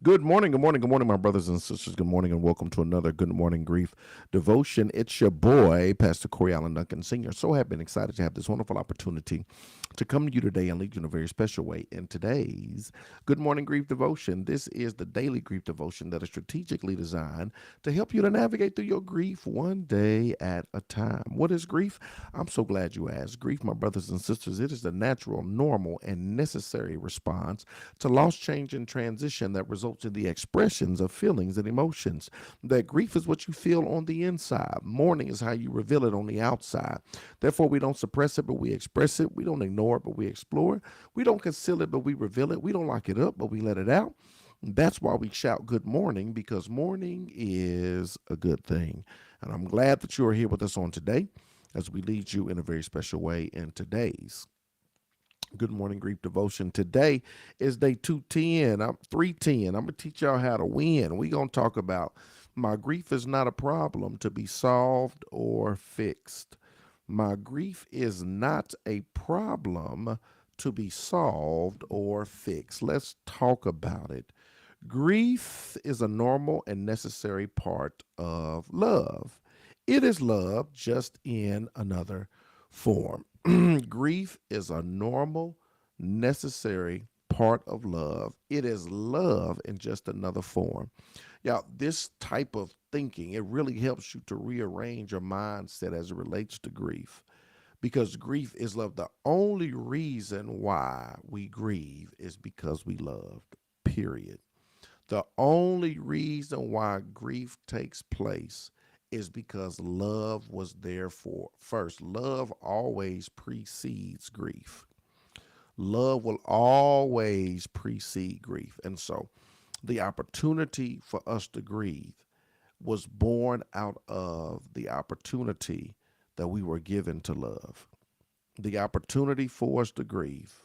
Good morning, my brothers and sisters. Good morning, and welcome to another Good Morning Grief devotion. It's your boy, Pastor Corey Allen Duncan Sr. So happy and excited to have this wonderful opportunity to come to you today and lead you in a very special way. In today's Good Morning Grief devotion, this is the daily grief devotion that is strategically designed to help you to navigate through your grief one day at a time. What is grief? I'm so glad you asked. Grief, my brothers and sisters, it is the natural, normal, and necessary response to loss, change, and transition that results in the expressions of feelings and emotions. That grief is what you feel on the inside. Mourning is how you reveal it on the outside. Therefore, we don't suppress it, but we express it. We don't ignore it, but we explore it. We don't conceal it, but we reveal it. We don't lock it up, but we let it out. That's why we shout good morning, because morning is a good thing. And I'm glad that you are here with us on today as we lead you in a very special way in today's Good Morning Grief Devotion. Today is day 210. I'm 310. I'm going to teach y'all how to win. We're going to talk about my grief is not a problem to be solved or fixed. My grief is not a problem to be solved or fixed. Let's talk about it. Grief is a normal and necessary part of love. It is love just in another form. Grief is a normal, necessary part of love. It is love in just another form. Yeah, this type of thinking, it really helps you to rearrange your mindset as it relates to grief. Because grief is love. The only reason why we grieve is because we loved, period. The only reason why grief takes place is because love was there for first. Love always precedes grief. Love will always precede grief. And so the opportunity for us to grieve was born out of the opportunity that we were given to love. The opportunity for us to grieve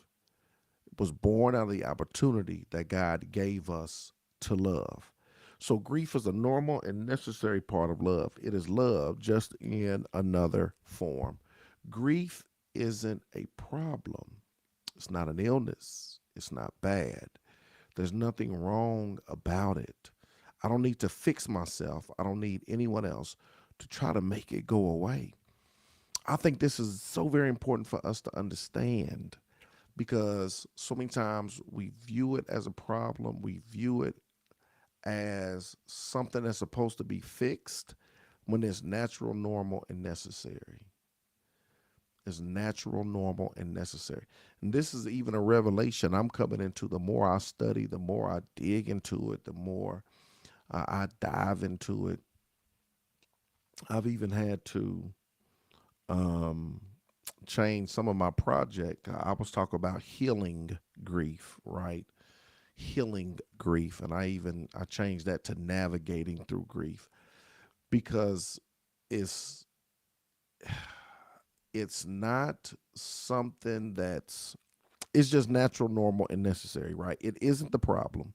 was born out of the opportunity that God gave us to love. So grief is a normal and necessary part of love. It is love just in another form. Grief isn't a problem. It's not an illness. It's not bad. There's nothing wrong about it. I don't need to fix myself. I don't need anyone else to try to make it go away. I think this is so very important for us to understand because so many times we view it as a problem, we view it as something that's supposed to be fixed when it's natural, normal, and necessary. It's natural, normal, and necessary. And this is even a revelation I'm coming into. The more I study, the more I dig into it, the more I dive into it. I've even had to um, change some of my project. I was talking about healing grief, right? Healing grief, and I changed that to navigating through grief because it's it's not something that's it's just natural, normal, and necessary, right? It isn't the problem.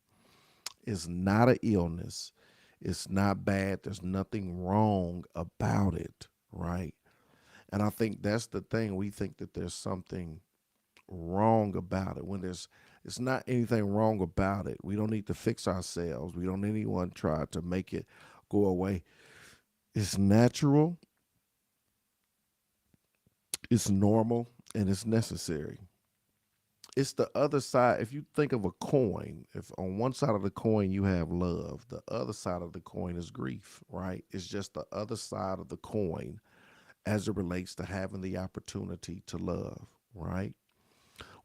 It's not an illness. It's not bad. There's nothing wrong about it, right? And I think that's the thing. We think that there's something wrong about it when there's it's not anything wrong about it. We don't need to fix ourselves. We don't anyone try to make it go away. It's natural, it's normal, and it's necessary. It's the other side. If you think of a coin, if on one side of the coin you have love, the other side of the coin is grief, right? It's just the other side of the coin as it relates to having the opportunity to love, right?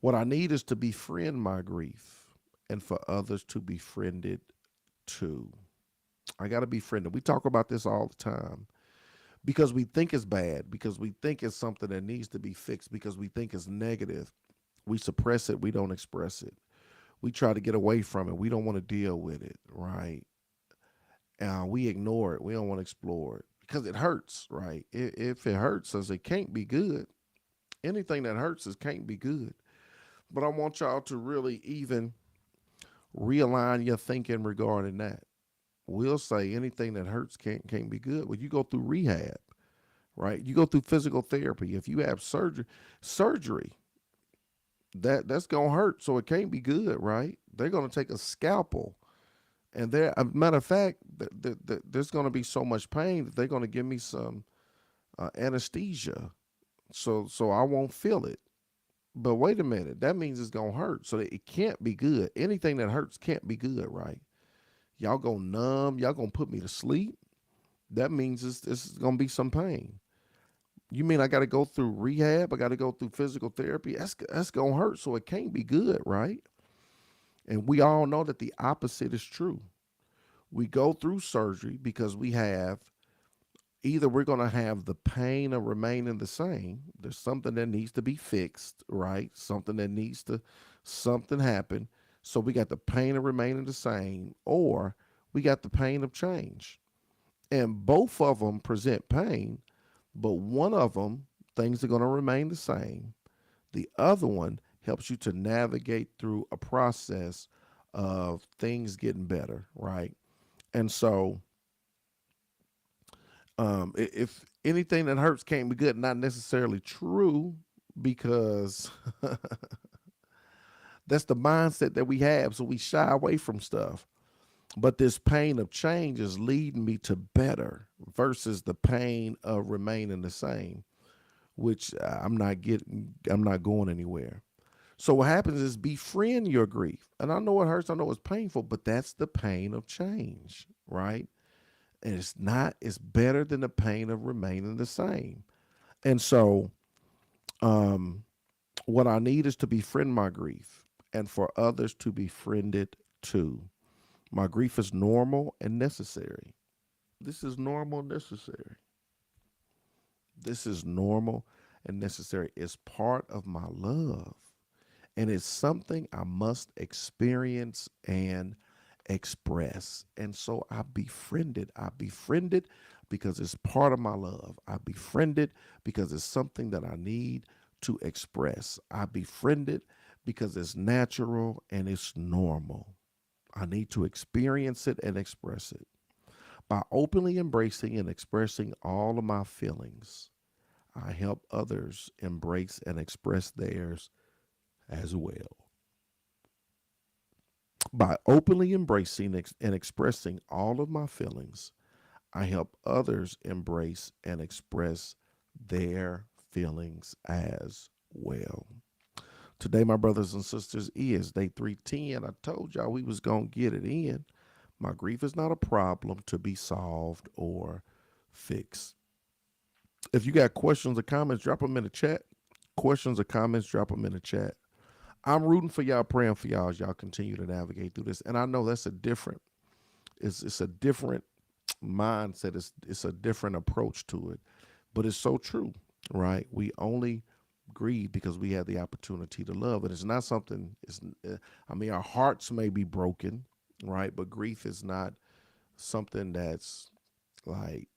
What I need is to befriend my grief and for others to befriend it too. I got to befriend it. We talk about this all the time because we think it's bad, because we think it's something that needs to be fixed, because we think it's negative. We suppress it, we don't express it. We try to get away from it. We don't want to deal with it, right? We ignore it. We don't want to explore it because it hurts, right? If it hurts us, it can't be good. Anything that hurts us can't be good. But I want y'all to really even realign your thinking regarding that. We'll say anything that hurts can't be good. Well, you go through rehab, right? You go through physical therapy. If you have surgery that's gonna hurt, so it can't be good, right? They're gonna take a scalpel. And there, a matter of fact, there's going to be so much pain that they're going to give me some anesthesia, so I won't feel it. But wait a minute, that means it's gonna hurt. So it can't be good. Anything that hurts can't be good, right? Y'all gonna numb, y'all gonna put me to sleep. That means it's gonna be some pain. You mean I gotta go through rehab? I gotta go through physical therapy? That's gonna hurt, so it can't be good, right? And we all know that the opposite is true. We go through surgery because we have either we're going to have the pain of remaining the same. There's something that needs to be fixed, right? Something that needs to, something happen. So we got the pain of remaining the same, or we got the pain of change. And both of them present pain, but one of them, things are going to remain the same. The other one helps you to navigate through a process of things getting better, right? And so if anything that hurts can't be good, not necessarily true, because that's the mindset that we have. So we shy away from stuff. But this pain of change is leading me to better versus the pain of remaining the same, which I'm not going anywhere. So what happens is befriend your grief. And I know it hurts, I know it's painful, but that's the pain of change, right? And it's better than the pain of remaining the same. And so um what I need is to befriend my grief and for others to befriend it too. My grief is normal and necessary. This is normal and necessary. This is normal and necessary. It's part of my love. And it's something I must experience and express. And so I befriend it. I befriend it because it's part of my love. I befriend it because it's something that I need to express. I befriend it because it's natural and it's normal. I need to experience it and express it. By openly embracing and expressing all of my feelings, I help others embrace and express theirs as well. By openly embracing and expressing all of my feelings, I help others embrace and express their feelings as well. Today, my brothers and sisters, is day 310. I told y'all we was going to get it in. My grief is not a problem to be solved or fixed. If you got questions or comments, drop them in the chat. Questions or comments, drop them in the chat. I'm rooting for y'all, praying for y'all as y'all continue to navigate through this. And I know that's a different, it's a different mindset. It's a different approach to it, but it's so true, right? We only grieve because we have the opportunity to love, and it's not something. I mean, our hearts may be broken, right? But grief is not something that's like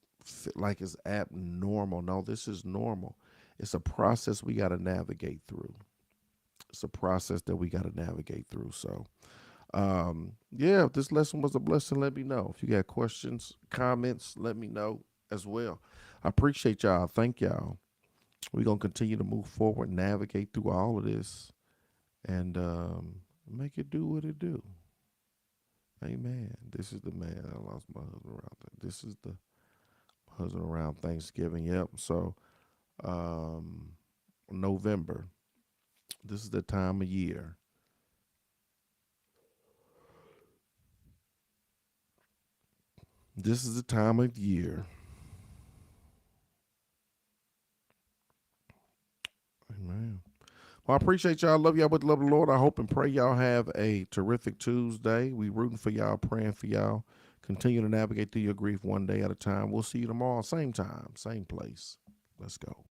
like it's abnormal. No, this is normal. It's a process we got to navigate through. It's a process that we got to navigate through. So, yeah, if this lesson was a blessing, let me know. If you got questions, comments, let me know as well. I appreciate y'all. Thank y'all. We're going to continue to move forward, navigate through all of this, and make it do what it do. Amen. This is the man. I lost my husband around. This is the husband around Thanksgiving. Yep. So, um, November. This is the time of year. This is the time of year. Amen. Well, I appreciate y'all. Love y'all with the love of the Lord. I hope and pray y'all have a terrific Tuesday. We rooting for y'all, praying for y'all. Continue to navigate through your grief one day at a time. We'll see you tomorrow, same time, same place. Let's go.